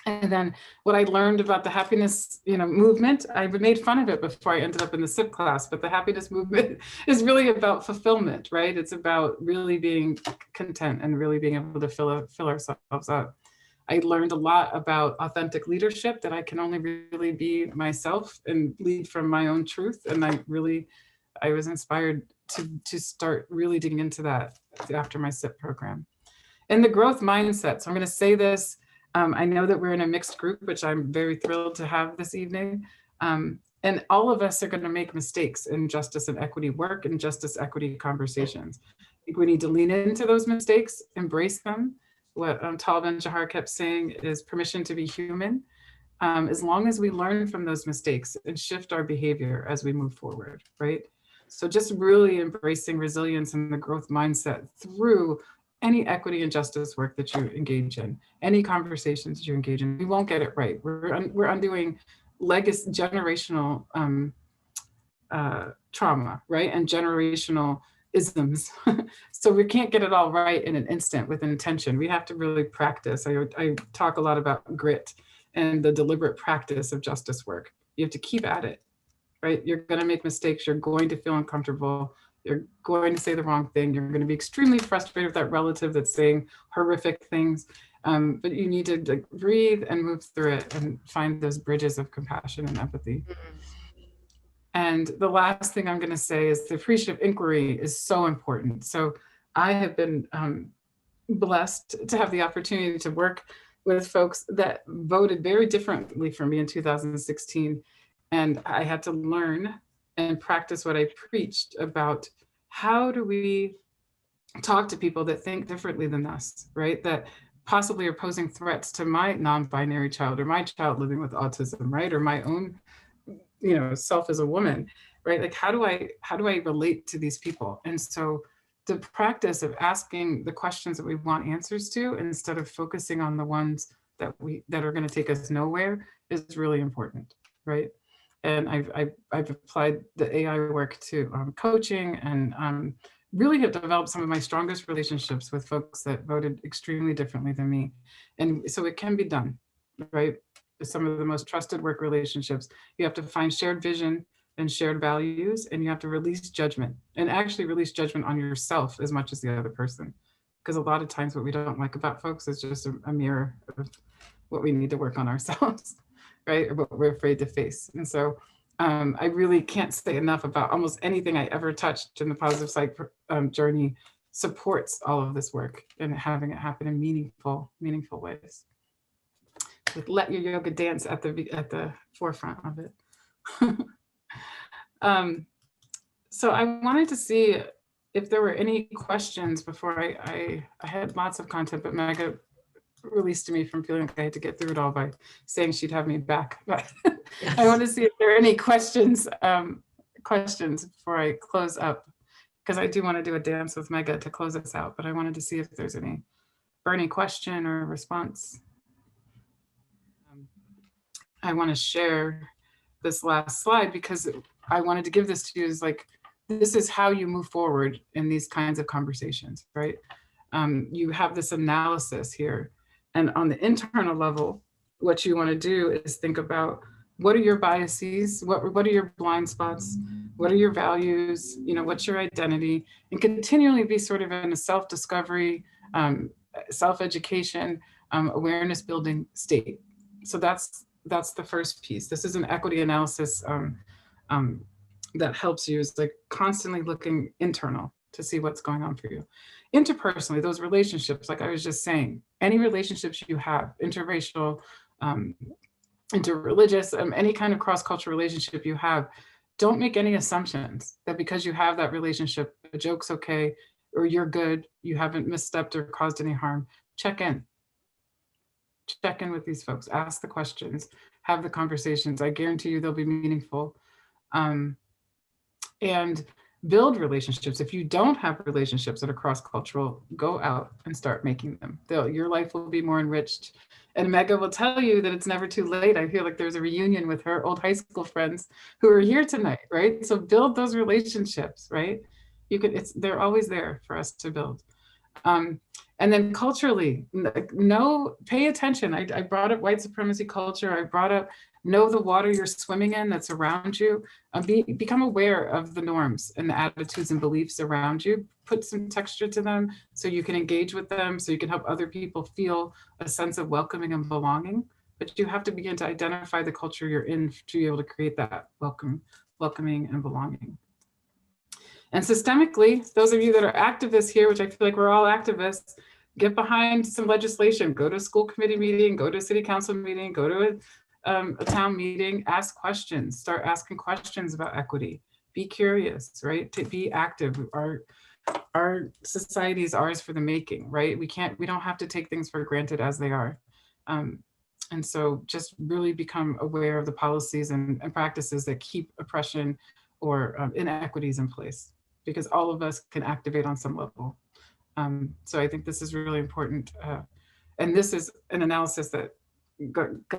And then what I learned about the happiness, movement, I made fun of it before I ended up in the SIP class, but the happiness movement is really about fulfillment, right? It's about really being content and really being able to fill ourselves up. I learned a lot about authentic leadership, that I can only really be myself and lead from my own truth. And I was inspired to start really digging into that after my SIP program. And the growth mindset. So I'm going to say this. I know that we're in a mixed group, which I'm very thrilled to have this evening. And all of us are going to make mistakes in justice and equity work and justice equity conversations. I think we need to lean into those mistakes, embrace them. What Tal Ben-Jahar kept saying is permission to be human, as long as we learn from those mistakes and shift our behavior as we move forward, right? So just really embracing resilience and the growth mindset through any equity and justice work that you engage in, any conversations that you engage in. We won't get it right. We're undoing legacy, generational trauma, right? And generational isms. So we can't get it all right in an instant with intention. We have to really practice. I talk a lot about grit and the deliberate practice of justice work. You have to keep at it, right? You're going to make mistakes. You're going to feel uncomfortable. You're going to say the wrong thing. You're going to be extremely frustrated with that relative that's saying horrific things. But you need to like, breathe and move through it and find those bridges of compassion and empathy. And the last thing I'm going to say is the appreciative inquiry is so important. So I have been blessed to have the opportunity to work with folks that voted very differently from me in 2016. And I had to learn and practice what I preached about how do we talk to people that think differently than us, right? That possibly are posing threats to my non-binary child or my child living with autism, right? Or my own, you know, self as a woman, right? Like, how do I relate to these people? And so the practice of asking the questions that we want answers to instead of focusing on the ones that are going to take us nowhere is really important, right? And I've applied the AI work to coaching and really have developed some of my strongest relationships with folks that voted extremely differently than me. And so it can be done, right? Some of the most trusted work relationships, you have to find shared vision and shared values, and you have to release judgment and actually release judgment on yourself as much as the other person. Because a lot of times what we don't like about folks is just a mirror of what we need to work on ourselves, right? Or what we're afraid to face. And so I really can't say enough about almost anything I ever touched in the positive psych journey supports all of this work and having it happen in meaningful ways. With let your yoga dance at the forefront of it. So I wanted to see if there were any questions before I had lots of content, but Magga released me from feeling like I had to get through it all by saying she'd have me back. But yes. I want to see if there are any questions before I close up, because I do want to do a dance with Magga to close us out, but I wanted to see if there's any burning question or response. I want to share this last slide because I wanted to give this to you as like, this is how you move forward in these kinds of conversations, right? You have this analysis here. And on the internal level, what you want to do is think about what are your biases? What are your blind spots? What are your values? You know, what's your identity? And continually be sort of in a self-discovery, self-education, awareness building state. So that's the first piece. This is an equity analysis that helps you is like constantly looking internal to see what's going on for you. Interpersonally, those relationships, like I was just saying, any relationships you have, interracial, interreligious, any kind of cross-cultural relationship you have, don't make any assumptions that because you have that relationship, a joke's okay, or you're good, you haven't misstepped or caused any harm. Check in with these folks, ask the questions, have the conversations. I guarantee you they'll be meaningful. And build relationships. If you don't have relationships that are cross-cultural, go out and start making them. Your life will be more enriched. And Magga will tell you that it's never too late. I feel like there's a reunion with her old high school friends who are here tonight, right? So build those relationships, right? They're always there for us to build. And then culturally, pay attention. I brought up white supremacy culture. I brought up know the water you're swimming in that's around you. Become aware of the norms and the attitudes and beliefs around you. Put some texture to them so you can engage with them, so you can help other people feel a sense of welcoming and belonging. But you have to begin to identify the culture you're in to be able to create that welcoming and belonging. And systemically, those of you that are activists here, which I feel like we're all activists, get behind some legislation, go to a school committee meeting, go to a city council meeting, go to a town meeting, ask questions, start asking questions about equity, be curious, right? To be active. Our society is ours for the making, right? We don't have to take things for granted as they are. And so just really become aware of the policies and practices that keep oppression or inequities in place, because all of us can activate on some level. So I think this is really important. And this is an analysis that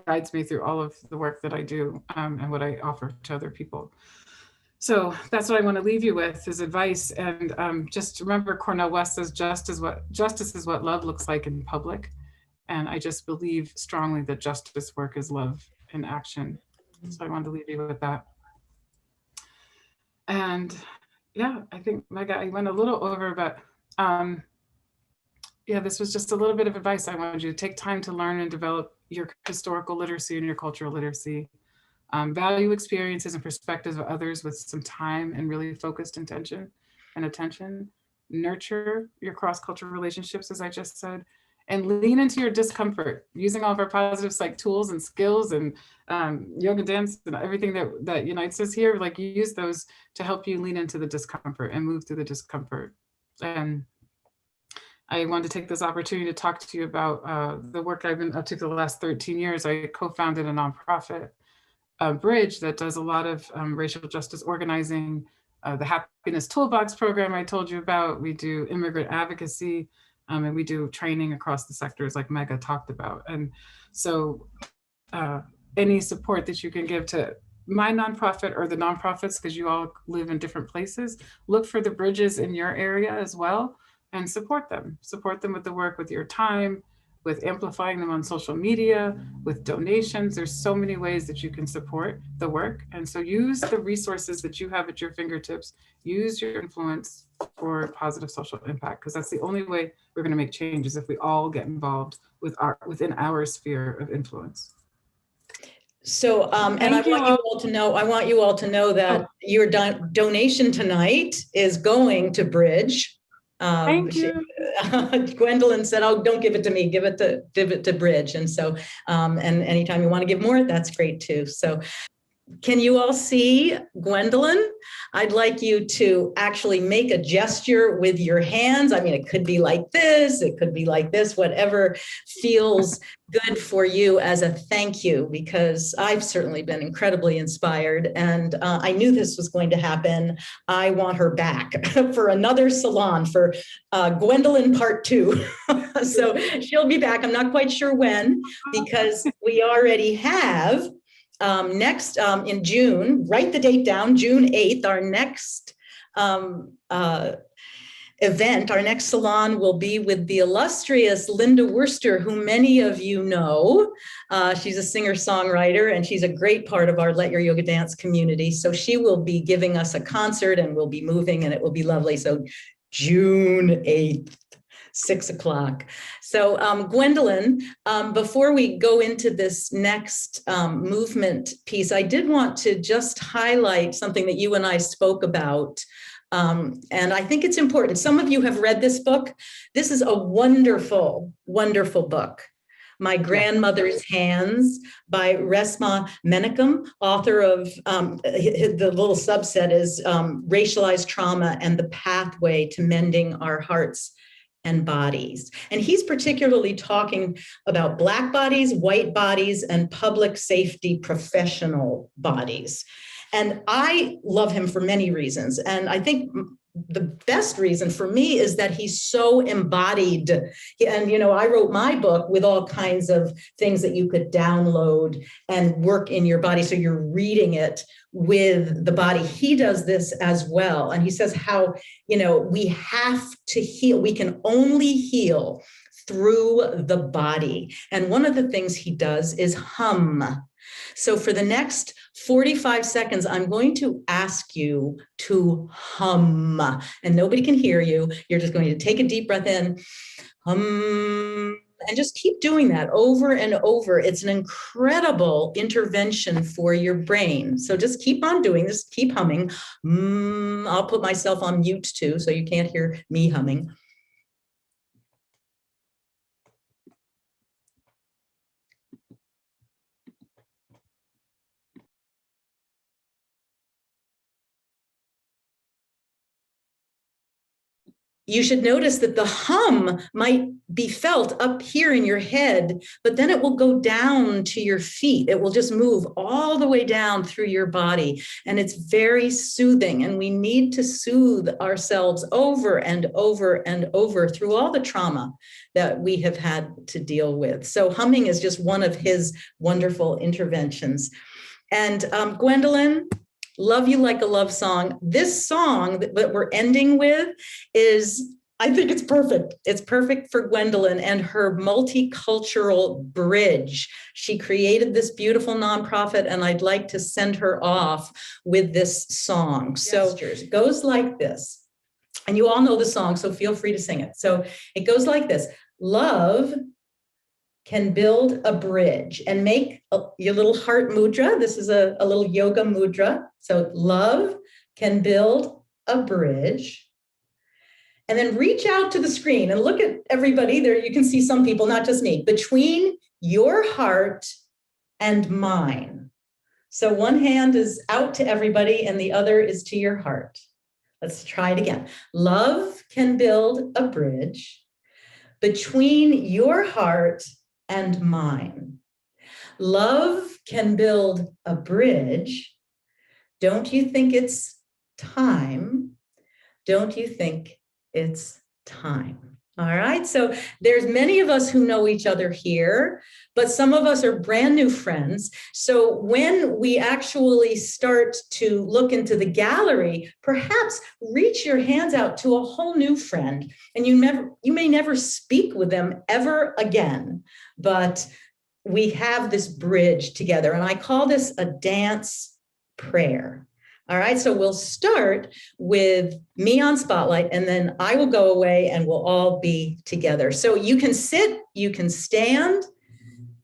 guides me through all of the work that I do and what I offer to other people. So that's what I want to leave you with, is advice. And just remember, Cornel West says, justice is what love looks like in public. And I just believe strongly that justice work is love in action. So I wanted to leave you with that. And yeah, I think, Mega, I went a little over, but yeah, this was just a little bit of advice. I wanted you to take time to learn and develop your historical literacy and your cultural literacy. Value experiences and perspectives of others with some time and really focused intention and attention. Nurture your cross-cultural relationships, as I just said, and lean into your discomfort, using all of our positive psych tools and skills and yoga, dance, and everything that unites us here. Like, use those to help you lean into the discomfort and move through the discomfort. And I wanted to take this opportunity to talk to you about the work I've been up to for the last 13 years. I co-founded a nonprofit, Bridge, that does a lot of racial justice organizing, the Happiness Toolbox program I told you about. We do immigrant advocacy, and we do training across the sectors like Mega talked about. And so any support that you can give to my nonprofit or the nonprofits, because you all live in different places, look for the bridges in your area as well and support them. Support them with the work, with your time, with amplifying them on social media, with donations. There's so many ways that you can support the work. And so use the resources that you have at your fingertips. Use your influence for positive social impact, because that's the only way we're going to make changes, if we all get involved within our sphere of influence. So, and I want you all to know that your donation tonight is going to Bridge. Thank you. Gwendolyn said, "Oh, don't give it to me, give it to Bridge." And so, and anytime you want to give more, that's great too. So, can you all see Gwendolyn? I'd like you to actually make a gesture with your hands. I mean, it could be like this, it could be like this, whatever feels good for you as a thank you, because I've certainly been incredibly inspired, and I knew this was going to happen. I want her back for another salon, for Gwendolyn Part 2. So she'll be back. I'm not quite sure when, because we already have next in June, write the date down, June 8th, our next event, our next salon will be with the illustrious Linda Worster, who many of you know. She's a singer-songwriter, and she's a great part of our Let Your Yoga Dance community. So she will be giving us a concert, and we'll be moving, and it will be lovely. So June 8th. 6 o'clock. So Gwendolyn, before we go into this next movement piece, I did want to just highlight something that you and I spoke about. And I think it's important. Some of you have read this book. This is a wonderful, wonderful book. My Grandmother's Hands by Resmaa Menakem, author of the little subset is Racialized Trauma and the Pathway to Mending Our Hearts and Bodies. And he's particularly talking about Black bodies, white bodies, and public safety professional bodies. And I love him for many reasons. And I think the best reason for me is that he's so embodied. And, you know, I wrote my book with all kinds of things that you could download and work in your body. So you're reading it with the body. He does this as well. And he says how, you know, we have to heal. We can only heal through the body. And one of the things he does is hum. So for the next 45 seconds, I'm going to ask you to hum, and nobody can hear you. You're just going to take a deep breath in, hum, and just keep doing that over and over. It's an incredible intervention for your brain. So just keep on doing this, keep humming. I'll put myself on mute too, so you can't hear me humming. You should notice that the hum might be felt up here in your head, but then it will go down to your feet. It will just move all the way down through your body. And it's very soothing. And we need to soothe ourselves over and over and over through all the trauma that we have had to deal with. So humming is just one of his wonderful interventions. And Gwendolyn, Love You Like a Love Song. This song that we're ending with is, I think it's perfect. It's perfect for Gwendolyn and her multicultural bridge. She created this beautiful nonprofit, and I'd like to send her off with this song. So it goes like this. And you all know the song, so feel free to sing it. So it goes like this. Love can build a bridge, and make your little heart mudra. This is a little yoga mudra. So love can build a bridge. And then reach out to the screen and look at everybody there. You can see some people, not just me, between your heart and mine. So one hand is out to everybody and the other is to your heart. Let's try it again. Love can build a bridge between your heart and mine. Love can build a bridge. Don't you think it's time? Don't you think it's time? All right, so there's many of us who know each other here, but some of us are brand new friends. So when we actually start to look into the gallery, perhaps reach your hands out to a whole new friend, and you may never speak with them ever again, but we have this bridge together, and I call this a dance prayer. All right, so we'll start with me on spotlight, and then I will go away and we'll all be together. So you can sit, you can stand,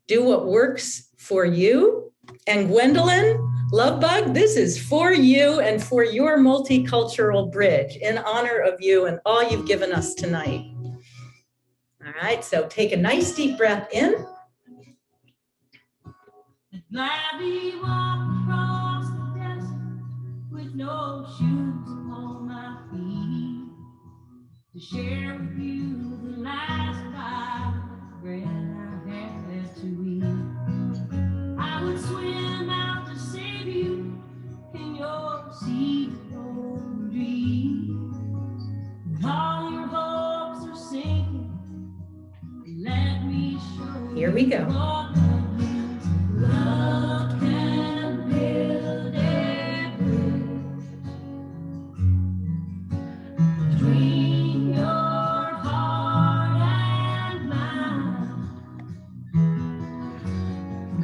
do what works for you. And Gwendolyn, Love Bug, this is for you and for your multicultural bridge in honor of you and all you've given us tonight. All right, so take a nice deep breath in. Gladly walk across the desert with no shoes on my feet, to share with you the last bite of bread I had to eat. I would swim out to save you in your sea of dreams. When all your hopes are sinking, let me show you. Here we go. Love can build a bridge between your heart and mine.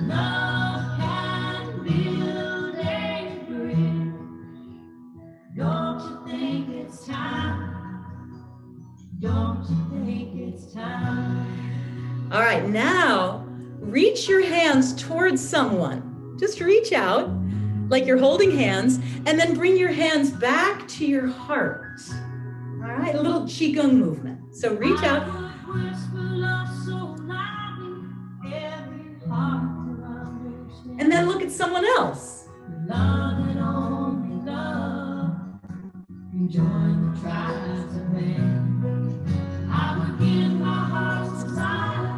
Love can build a bridge. Don't you think it's time? Don't you think it's time? All right, now reach your hands towards someone. Just reach out like you're holding hands, and then bring your hands back to your heart. All right, a little Qigong movement. So reach out. And then look at someone else. Love and only love can join the tribes of man. I would give my heart's desire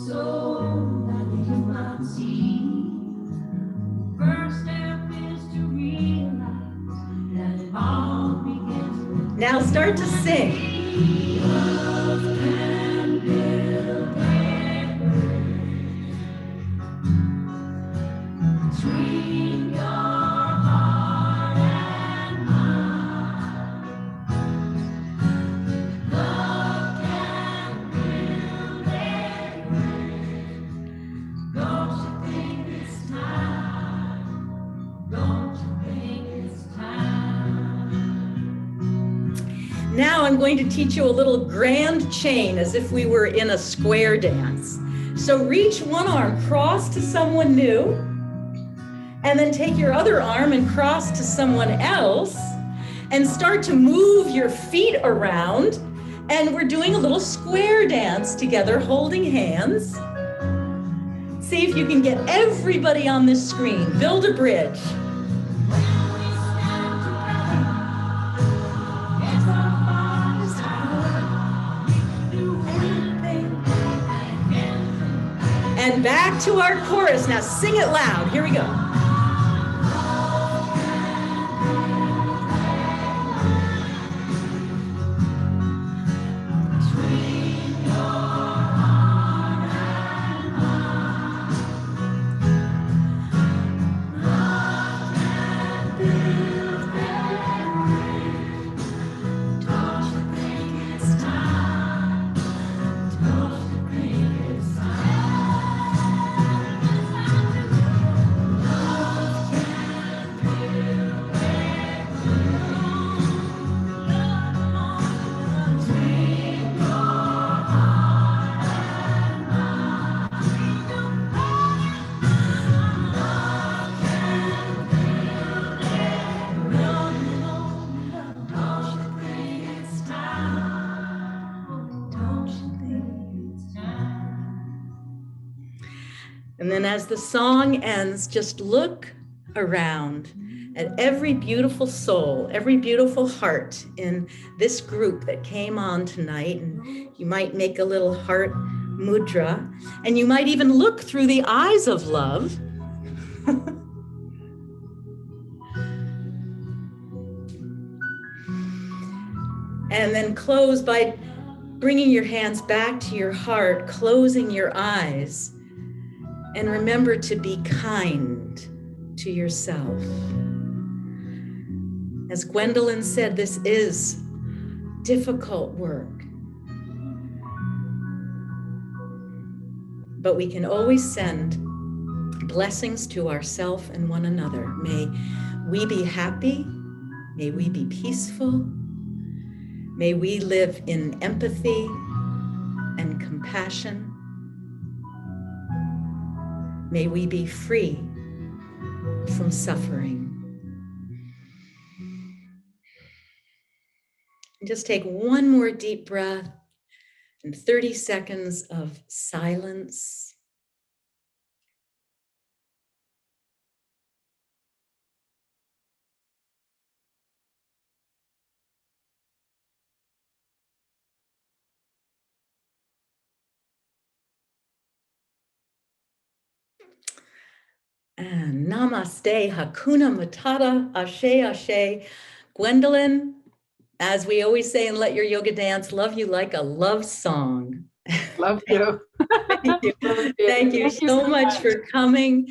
so that you might see. First step is to realize that it all begins with Now start to sing. love can build a bridge between your heart and mine. Love can build a bridge. Don't you think it's time? Don't you think it's time? Now I'm going to teach you a little grand chain as if we were in a square dance. So reach one arm, cross to someone new, and then take your other arm and cross to someone else, and start to move your feet around. And we're doing a little square dance together, holding hands. See if you can get everybody on this screen. Build a bridge. And back to our chorus. Now sing it loud. Here we go. And then as the song ends, just look around at every beautiful soul, every beautiful heart in this group that came on tonight. And you might make a little heart mudra, and you might even look through the eyes of love. And then close by bringing your hands back to your heart, closing your eyes, and remember to be kind to yourself. As Gwendolyn said, this is difficult work, but we can always send blessings to ourselves and one another. May we be happy. May we be peaceful. May we live in empathy and compassion. May we be free from suffering. Just take one more deep breath and 30 seconds of silence. And namaste, hakuna matata, ashe, ashe. Gwendolyn, as we always say in Let Your Yoga Dance, love you like a love song. Love you. Thank you. Love you. Thank you so much for coming.